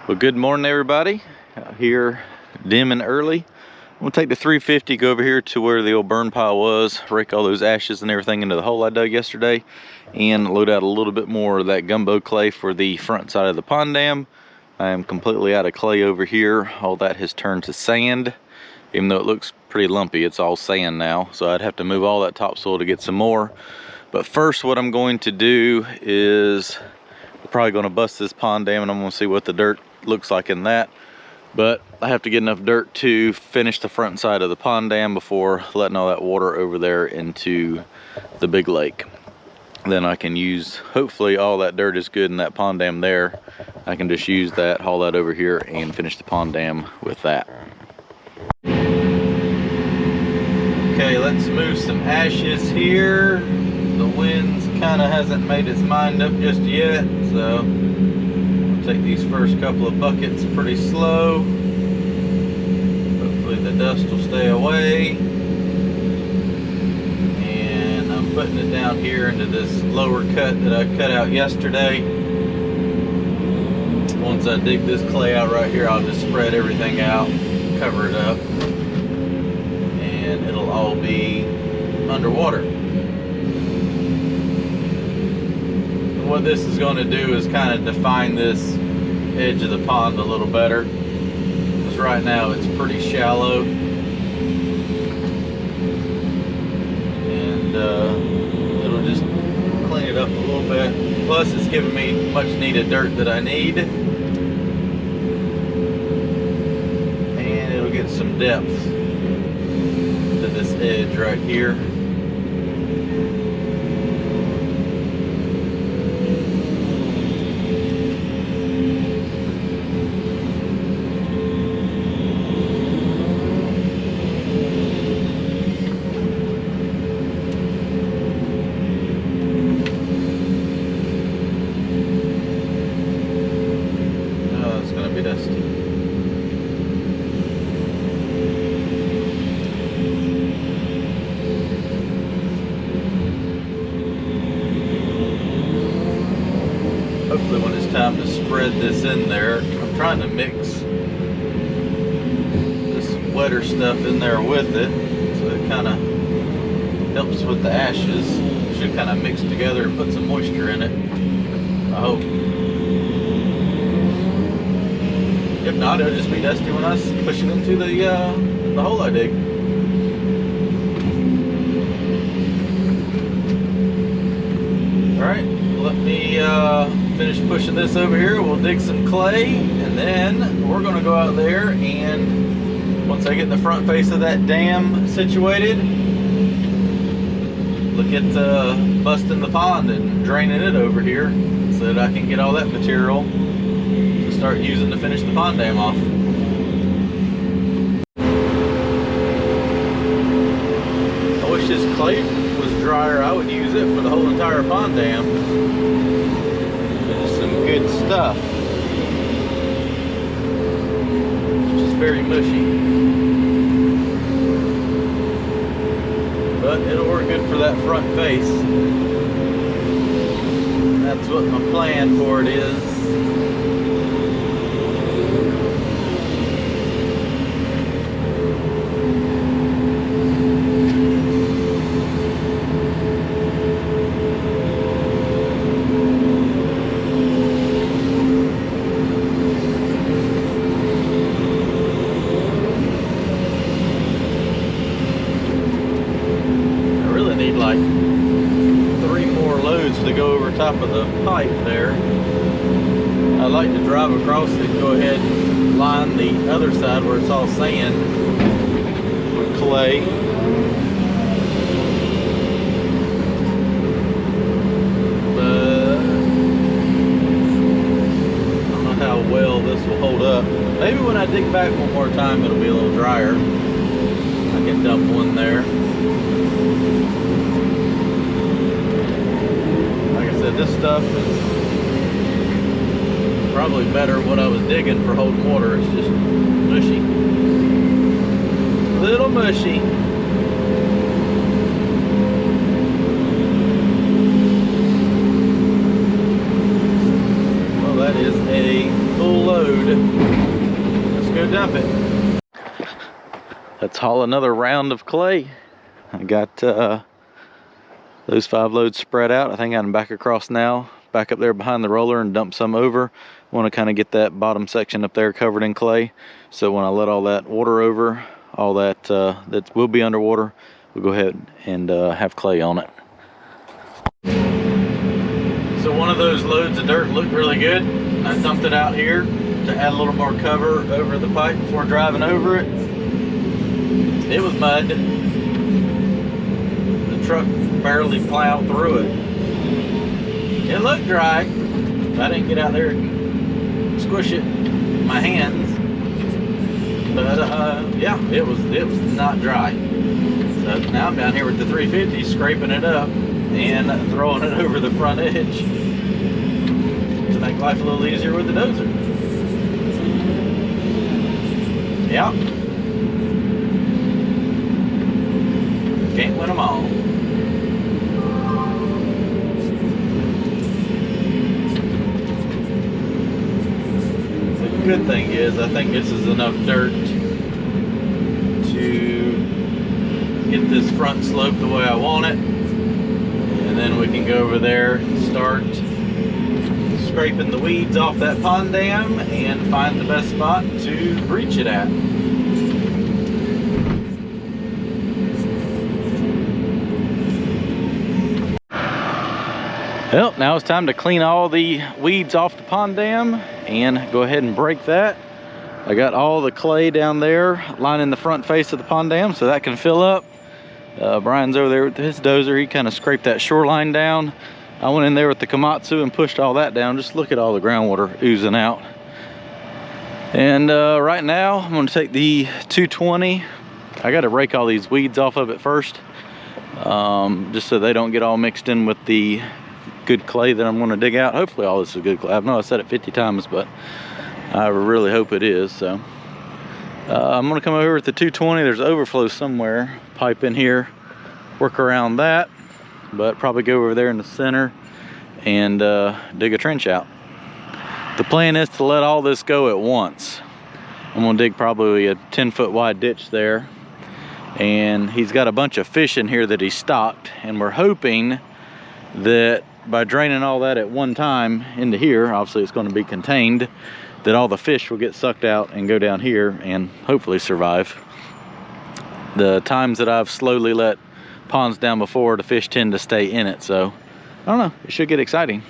Well, good morning, everybody. Out here, dim and early. I'm gonna take the 350, go over here to where the old burn pile was, rake all those ashes and everything into the hole I dug yesterday, and load out a little bit more of that gumbo clay for the front side of the pond dam. I am completely out of clay over here. All that has turned to sand. Even though it looks pretty lumpy, it's all sand now. So I'd have to move all that topsoil to get some more. But first, what I'm going to do is we're probably going to bust this pond dam, and I'm going to see what the dirt looks like in that. But I have to get enough dirt to finish the front side of the pond dam before letting all that water over there into the big lake. Then I can use, hopefully all that dirt is good in that pond dam there. I can just use that, haul that over here, and finish the pond dam with that. Okay, let's move some ashes here. The wind's kind of hasn't made its mind up just yet, so I'll take these first couple of buckets pretty slow. Hopefully the dust will stay away. And I'm putting it down here into this lower cut that I cut out yesterday. Once I dig this clay out right here, I'll just spread everything out, cover it up, and it'll all be underwater. What this is going to do is kind of define this edge of the pond a little better, because right now it's pretty shallow, and it'll just clean it up a little bit. Plus it's giving me much needed dirt that I need, and it'll get some depth to this edge right here. Hopefully when it's time to spread this in there, I'm trying to mix this wetter stuff in there with it, so it kind of helps with the ashes. It should kind of mix together and put some moisture in it, I hope. If not, it'll just be dusty when I push it into the hole I dig. Alright, let me finish pushing this over here. We'll dig some clay, and then we're going to go out there, and once I get the front face of that dam situated, look at busting the pond and draining it over here so that I can get all that material to start using to finish the pond dam off. I wish this clay was drier. I would use it for the whole entire pond dam. Just some good stuff. It's just very mushy, but it'll work good for that front face. That's what my plan for it is. Like 3 more loads to go over top of the pipe there. I'd like to drive across it and go ahead and line the other side where it's all sand with clay. But I don't know how well this will hold up. Maybe when I dig back one more time it'll be a little drier. I can dump one there. This stuff is probably better what I was digging for holding water. It's just mushy. Little mushy. that is a full load. Let's go dump it. Let's haul another round of clay. I got those 5 loads spread out. I think I got them back across now, back up there behind the roller, and dump some over. Want to kind of get that bottom section up there covered in clay, so when I let all that water over, all that that will be underwater, we'll go ahead and have clay on it. So one of those loads of dirt looked really good. I dumped it out here to add a little more cover over the pipe before driving over it. It was mud. The truck barely plowed through it. It looked dry. I didn't get out there and squish it with my hands. But yeah, it was not dry. So now I'm down here with the 350, scraping it up and throwing it over the front edge to make life a little easier with the dozer. Yeah. Can't win them all. The good thing is, I think this is enough dirt to get this front slope the way I want it. And then we can go over there and start scraping the weeds off that pond dam and find the best spot to breach it at. Well, now it's time to clean all the weeds off the pond dam and go ahead and break that. I got all the clay down there lining the front face of the pond dam so that can fill up. Brian's over there with his dozer. He kind of scraped that shoreline down. I went in there with the Komatsu and pushed all that down. Just look at all the groundwater oozing out. And right now I'm going to take the 220. I got to rake all these weeds off of it first, just so they don't get all mixed in with the good clay that I'm going to dig out. Hopefully all this is good clay. I know I said it 50 times, but I really hope it is. So I'm going to come over with the 220. There's overflow somewhere, pipe in here, work around that, but probably go over there in the center and dig a trench out. The plan is to let all this go at once. I'm going to dig probably a 10-foot wide ditch there, and he's got a bunch of fish in here that he stocked, and we're hoping that by draining all that at one time into here, obviously it's going to be contained, that all the fish will get sucked out and go down here and hopefully survive. The times that I've slowly let ponds down before, the fish tend to stay in it, so I don't know, it should get exciting.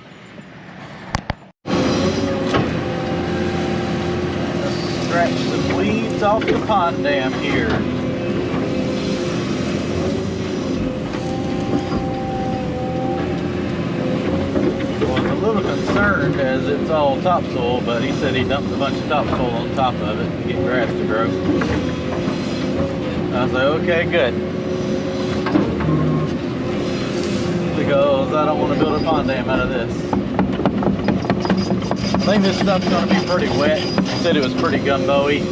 Scratch the weeds off the pond dam here. A little concerned as it's all topsoil, but he said he dumped a bunch of topsoil on top of it to get grass to grow. I was like, okay, good. Because I don't want to build a pond dam out of this. I think this stuff's going to be pretty wet. He said it was pretty gumbo-y,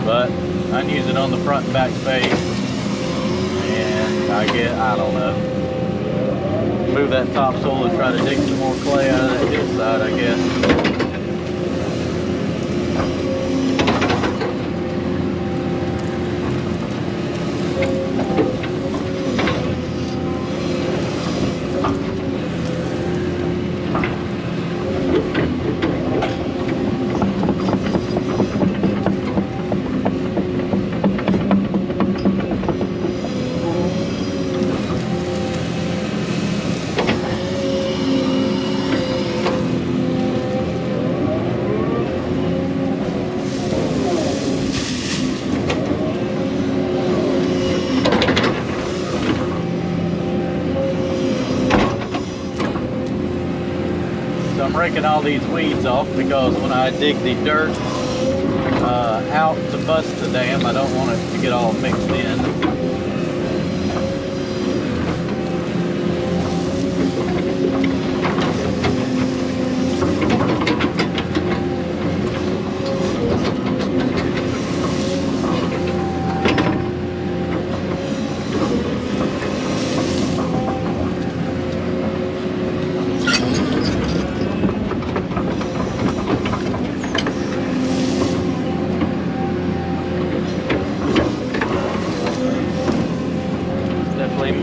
but I can use it on the front and back face, and I don't know, move that topsoil and try to dig some more clay out of that ditch side, I guess. I'm raking all these weeds off because when I dig the dirt out to bust the dam, I don't want it to get all mixed in.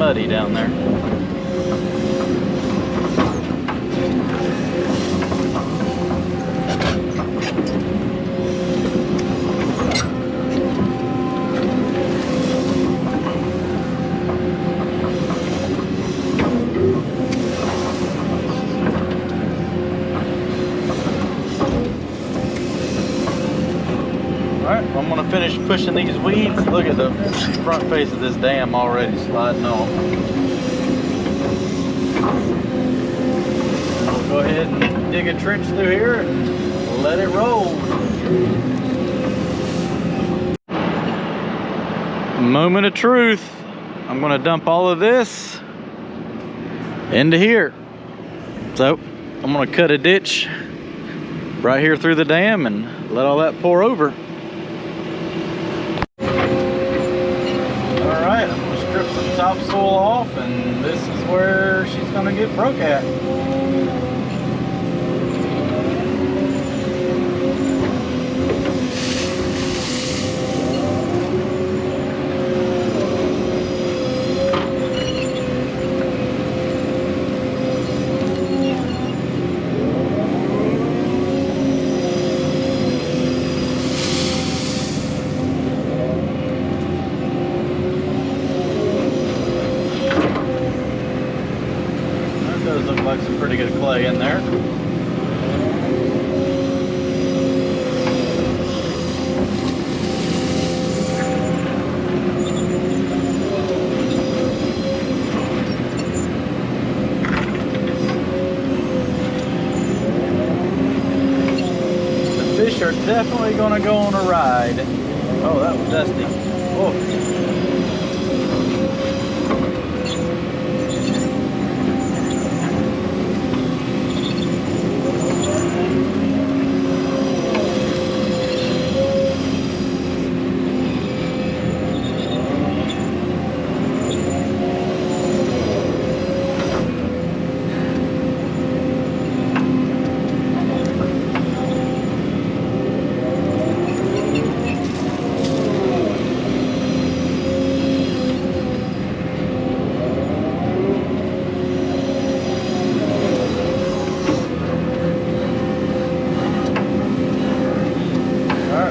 muddy down there. Alright, I'm going to finish pushing these weeds. Look at the front face of this dam already sliding off. We'll go ahead and dig a trench through here and let it roll. Moment of truth. I'm going to dump all of this into here. So I'm going to cut a ditch right here through the dam and let all that pour over. Alright, I'm going to strip some topsoil off, and this is where she's going to get broke at. Look like some pretty good clay in there. The fish are definitely going to go on a ride. Oh, that was dusty. Oh.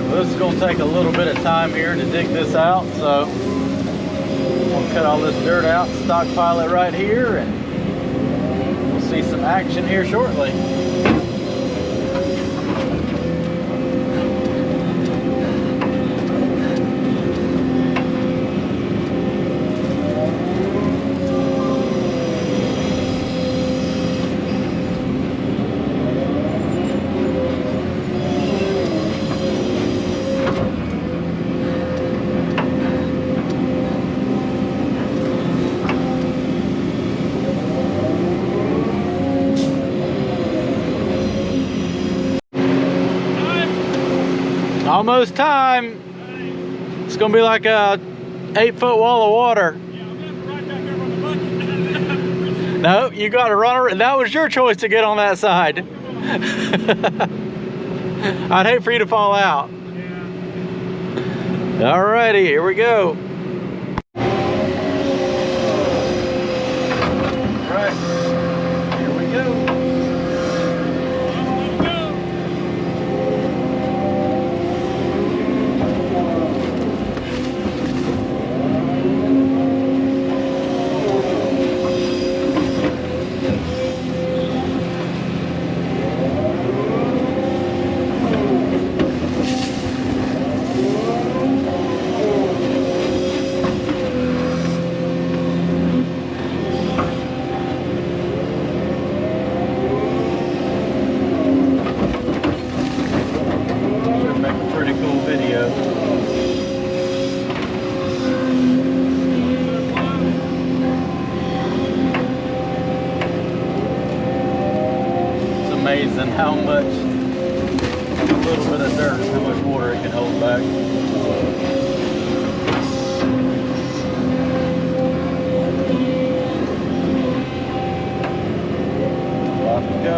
This is going to take a little bit of time here to dig this out, so we'll cut all this dirt out, stockpile it right here, and we'll see some action here shortly. Almost time. It's gonna be like a 8-foot wall of water. Yeah, I'm gonna have to right back there on the bucket. No, you gotta run around. That was your choice to get on that side. I'd hate for you to fall out. Yeah. Alrighty, here we go. Alright, here we go. Amazing how much, a little bit of dirt, how much water it can hold back. Off we go.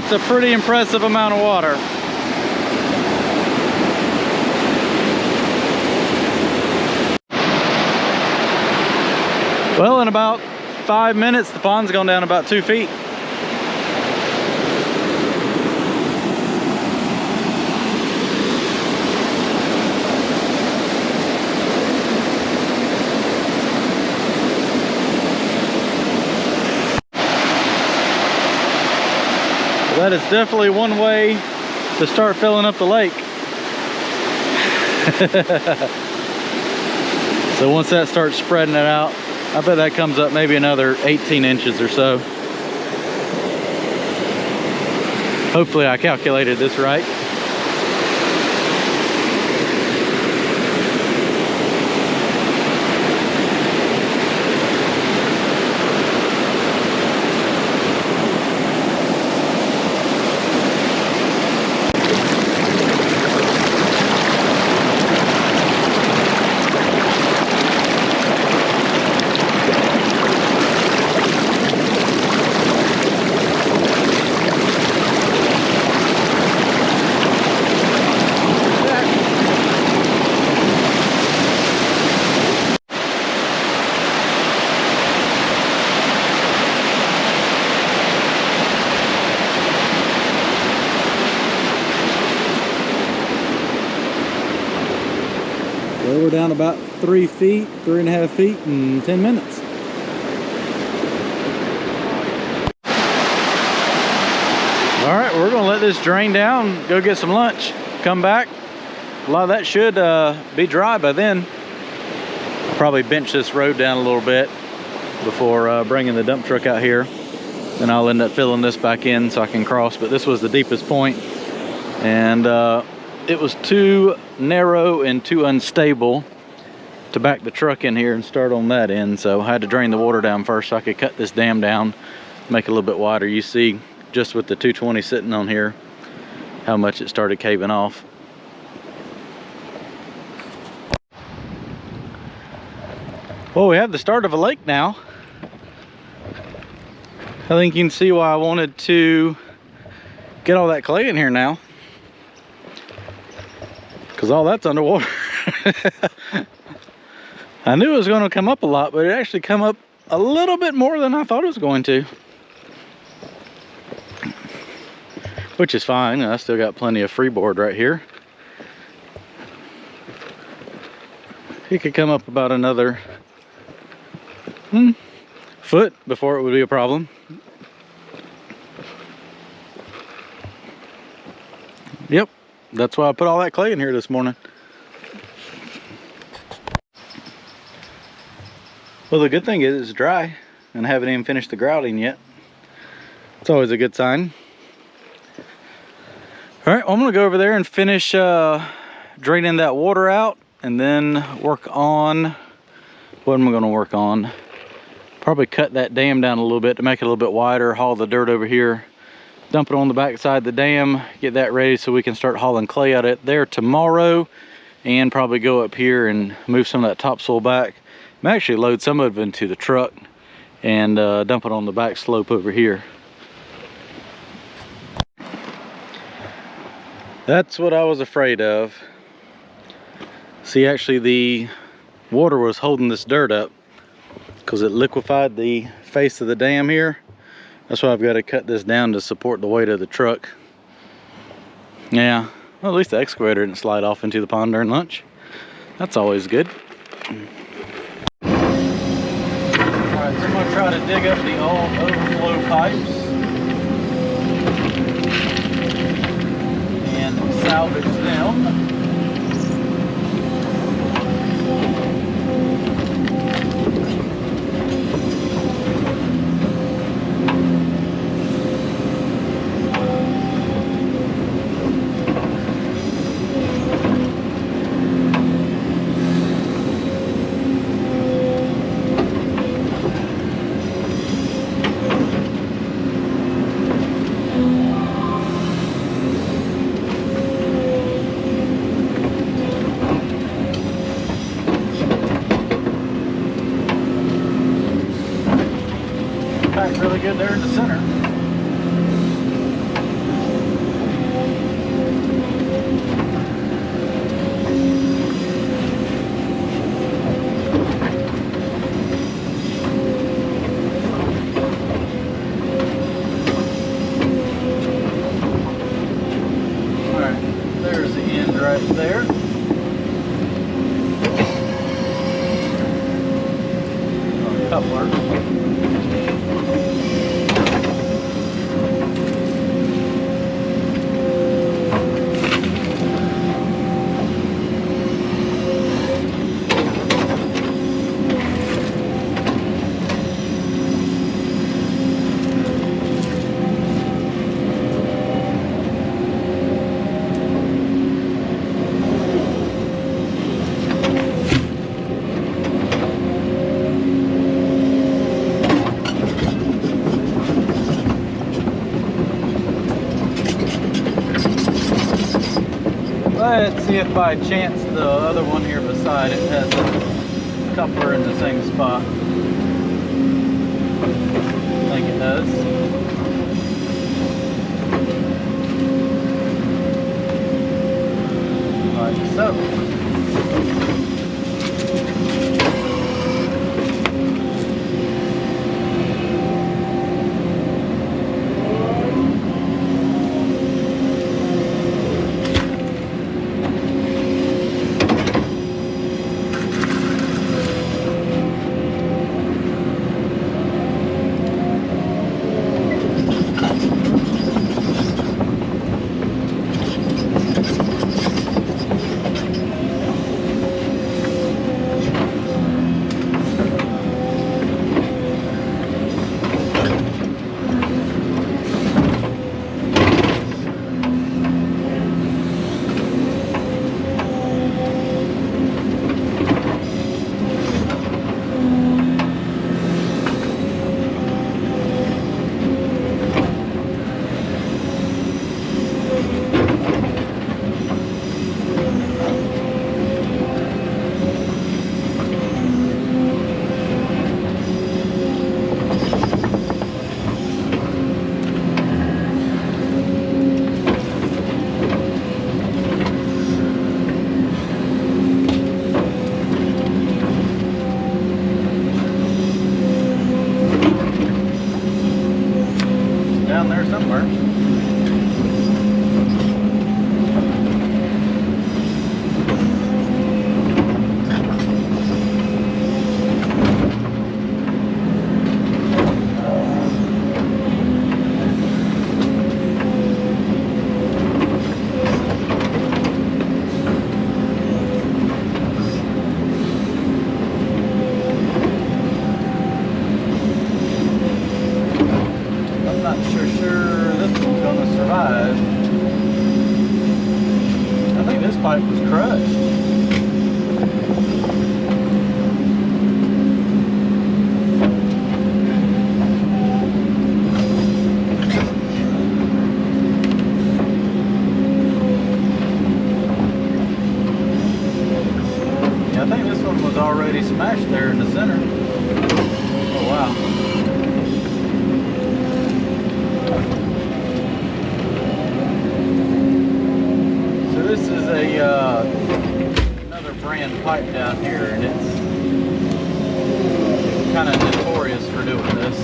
That's a pretty impressive amount of water. Well, in about 5 minutes, the pond's gone down about 2 feet. That is definitely one way to start filling up the lake. So once that starts spreading it out, I bet that comes up maybe another 18 inches or so. Hopefully I calculated this right. Well, we're down about 3 feet, 3.5 feet in 10 minutes. All right, we're gonna let this drain down, go get some lunch, come back. A lot of that should be dry by then. I'll probably bench this road down a little bit before bringing the dump truck out here. Then I'll end up filling this back in so I can cross, but this was the deepest point. And it was too narrow and too unstable to back the truck in here and start on that end, so I had to drain the water down first so I could cut this dam down, make it a little bit wider. You see just with the 220 sitting on here how much it started caving off. Well, we have the start of a lake now. I think you can see why I wanted to get all that clay in here now, because all that's underwater. I knew it was going to come up a lot, but it actually come up a little bit more than I thought it was going to. Which is fine. I still got plenty of freeboard right here. It could come up about another foot before it would be a problem. Yep. That's why I put all that clay in here this morning. Well, the good thing is it's dry and I haven't even finished the grouting yet. It's always a good sign. All right, well, I'm gonna go over there and finish draining that water out and then work on, what am I gonna work on? Probably cut that dam down a little bit to make it a little bit wider, haul the dirt over here, dump it on the back side of the dam, get that ready so we can start hauling clay out of there tomorrow, and probably go up here and move some of that topsoil back. I'm actually load some of it into the truck and dump it on the back slope over here. That's what I was afraid of. See, actually the water was holding this dirt up because it liquefied the face of the dam here. That's why I've got to cut this down to support the weight of the truck. Yeah, well, at least the excavator didn't slide off into the pond during lunch. That's always good. Alright, so I'm going to try to dig up the old overflow pipes and salvage them. right there. Coupler. Let's see if by chance the other one here beside it has a coupler in the same spot. I think it does. Like so. Down there somewhere. Pipe was crushed. Yeah, I think this one was already smashed there in the center. Oh wow. This is another brand pipe down here, and it's kind of notorious for doing this.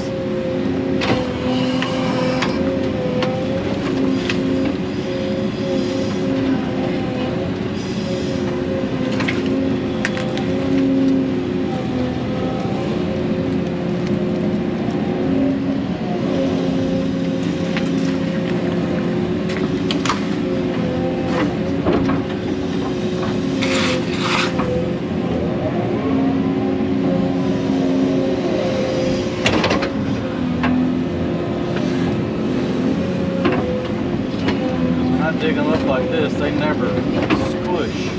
Dig them up like this, they never squish.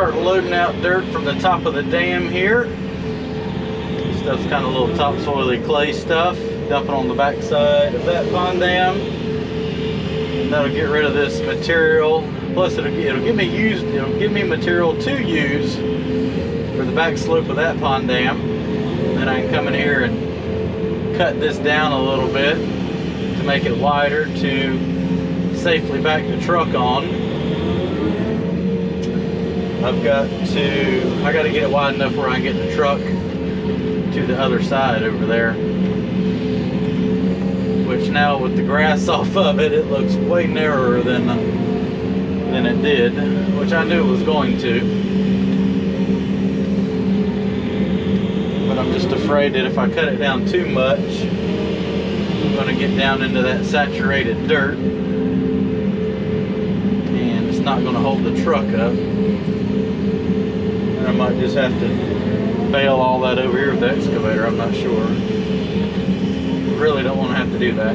start loading out dirt from the top of the dam here. This stuff's kind of little topsoily clay stuff. Dumping on the backside of that pond dam. And that'll get rid of this material. Plus it'll give me material to use for the back slope of that pond dam. And then I can come in here and cut this down a little bit to make it wider to safely back the truck on. I got to get it wide enough where I can get the truck to the other side over there. Which now with the grass off of it, it looks way narrower than it did, which I knew it was going to. But I'm just afraid that if I cut it down too much, I'm going to get down into that saturated dirt and it's not going to hold the truck up. And I might just have to bale all that over here with the excavator, I'm not sure. Really don't want to have to do that.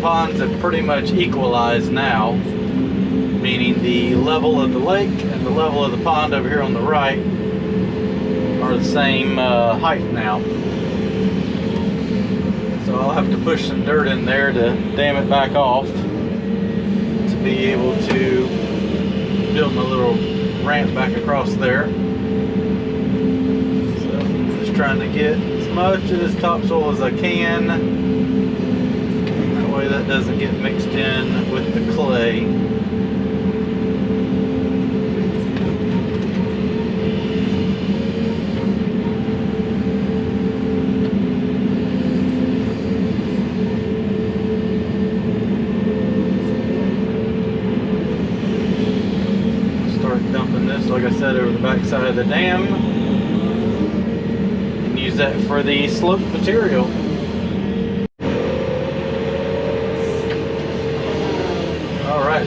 Ponds have pretty much equalized now, meaning the level of the lake and the level of the pond over here on the right are the same height now. So I'll have to push some dirt in there to dam it back off to be able to build a little ramp back across there. So I'm just trying to get as much of this topsoil as I can. That doesn't get mixed in with the clay. Start dumping this, like I said, over the backside of the dam and use that for the slope material.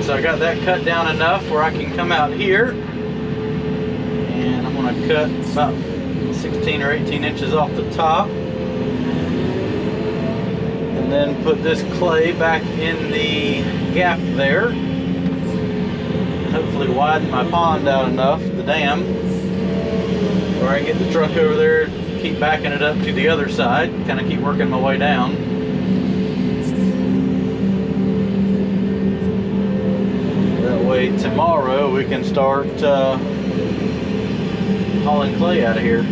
So I got that cut down enough where I can come out here and I'm going to cut about 16 or 18 inches off the top and then put this clay back in the gap there and hopefully widen my pond out enough, the dam, where I can get the truck over there, keep backing it up to the other side, kind of keep working my way down. Tomorrow we can start hauling clay out of here.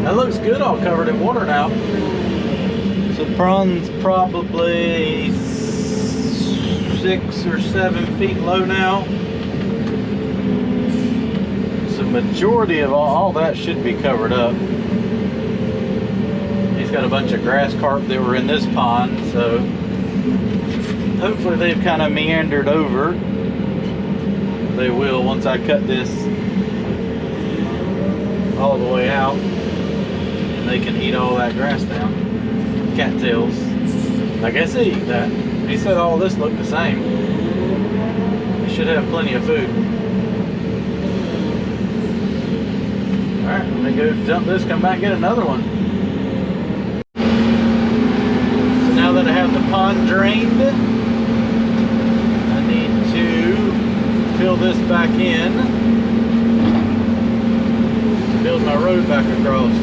That looks good, all covered in water now. So the pond's probably 6 or 7 feet low now. So majority of all that should be covered up. He's got a bunch of grass carp that were in this pond, so hopefully they've kind of meandered over. They will once I cut this all the way out, and they can eat all that grass down. Cattails. I guess they eat that. He said all this looked the same. They should have plenty of food. Alright, let me go dump this, come back and get another one. So now that I have the pond drained, I need to fill this back in, build my road back across.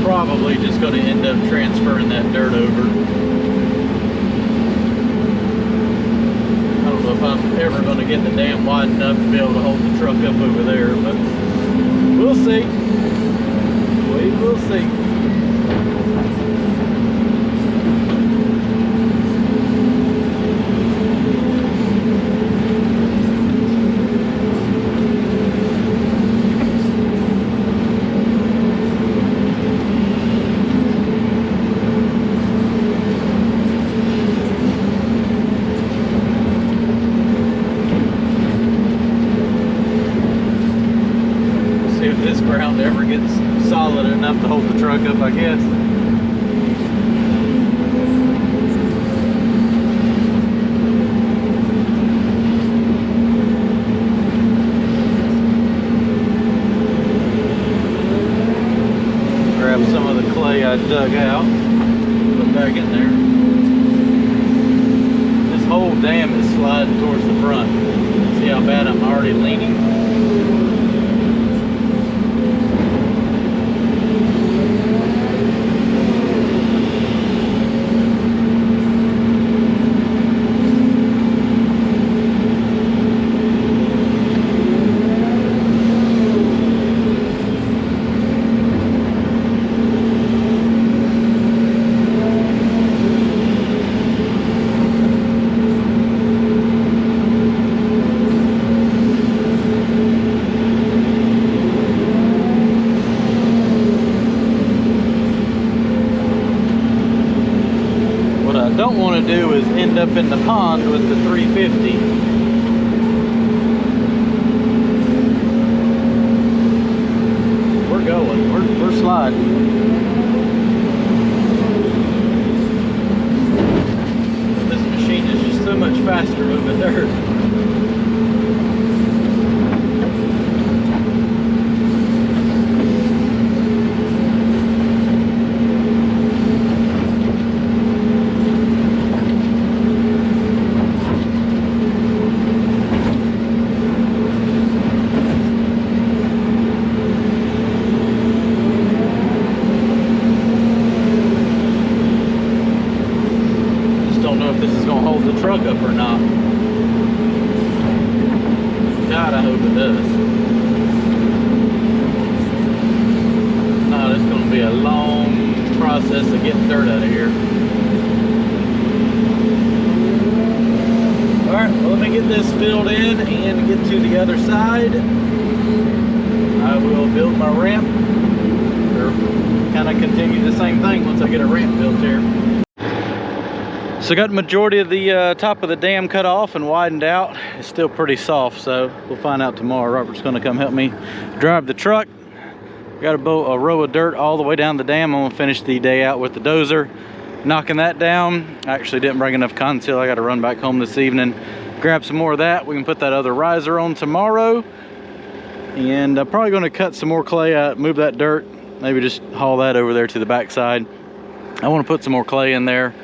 Probably just going to end up transferring that dirt over. I don't know if I'm ever going to get the dam wide enough to be able to hold the truck up over there, but we'll see. We will see. Ground ever gets solid enough to hold the truck up, I guess. Grab some of the clay I dug out, put back in there. This whole dam is sliding towards the front. See how bad I'm already leaning? Don't want to do is end up in the pond with the 350. We're going, we're sliding. This machine is just so much faster moving dirt. truck up or not. God, I hope it does. No, it's going to be a long process of getting dirt out of here. Alright, well, let me get this filled in and get to the other side. I will build my ramp, or kind of continue the same thing once I get a ramp built here. So I got the majority of the top of the dam cut off and widened out. It's still pretty soft, so we'll find out tomorrow. Robert's going to come help me drive the truck. Got a row of dirt all the way down the dam. I'm going to finish the day out with the dozer, knocking that down. I actually didn't bring enough conceal. I got to run back home this evening, grab some more of that. We can put that other riser on tomorrow. And I'm probably going to cut some more clay out, move that dirt, maybe just haul that over there to the backside. I want to put some more clay in there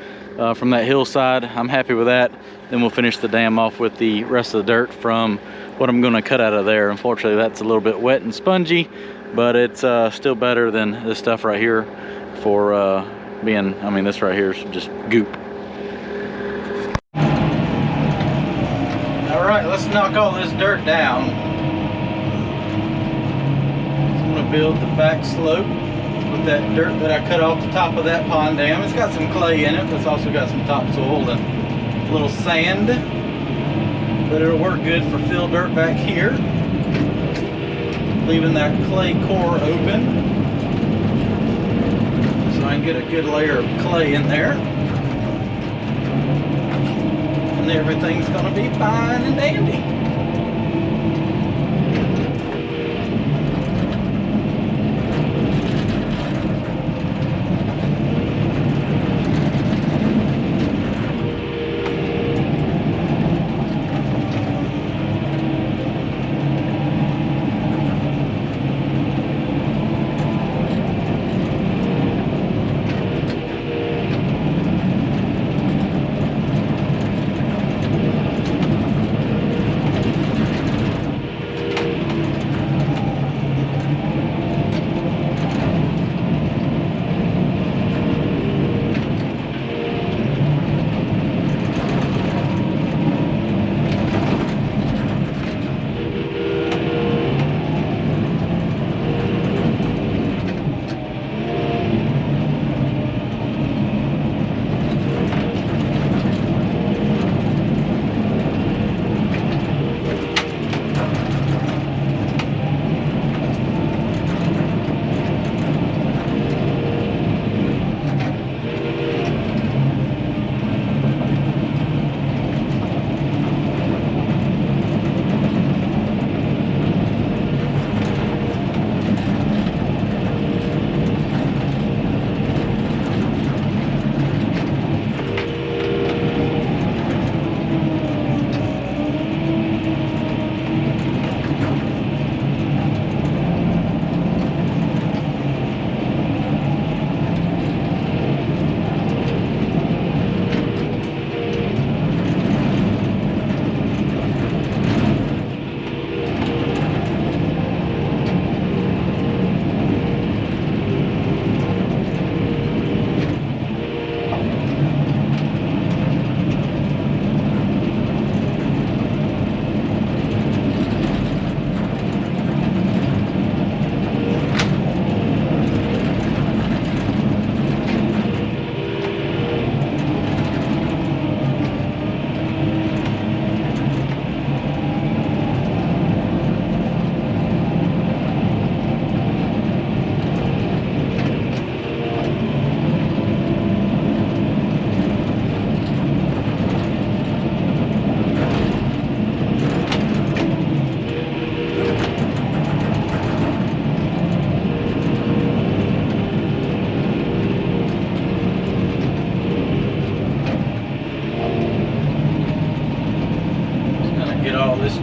from that hillside. I'm happy with that. Then we'll finish the dam off with the rest of the dirt from what I'm going to cut out of there. Unfortunately, that's a little bit wet and spongy, but it's still better than this stuff right here for being, I mean, this right here is just goop. All right, let's knock all this dirt down. I'm going to build the back slope with that dirt that I cut off the top of that pond dam. It's got some clay in it, but it's also got some topsoil and a little sand. But it'll work good for fill dirt back here, leaving that clay core open so I can get a good layer of clay in there. And everything's gonna be fine and dandy.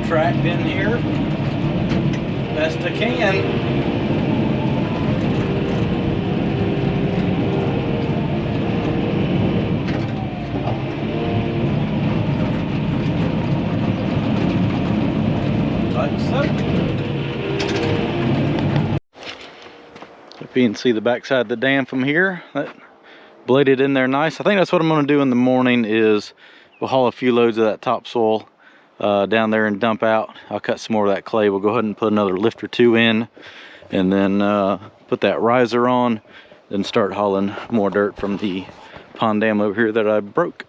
Tracked in here best I can. Like so. If you can see the backside of the dam from here, that bladed in there nice. I think that's what I'm going to do in the morning is we'll haul a few loads of that topsoil down there and dump out. I'll cut some more of that clay. We'll go ahead and put another lift or two in, and then put that riser on, then start hauling more dirt from the pond dam over here that I broke.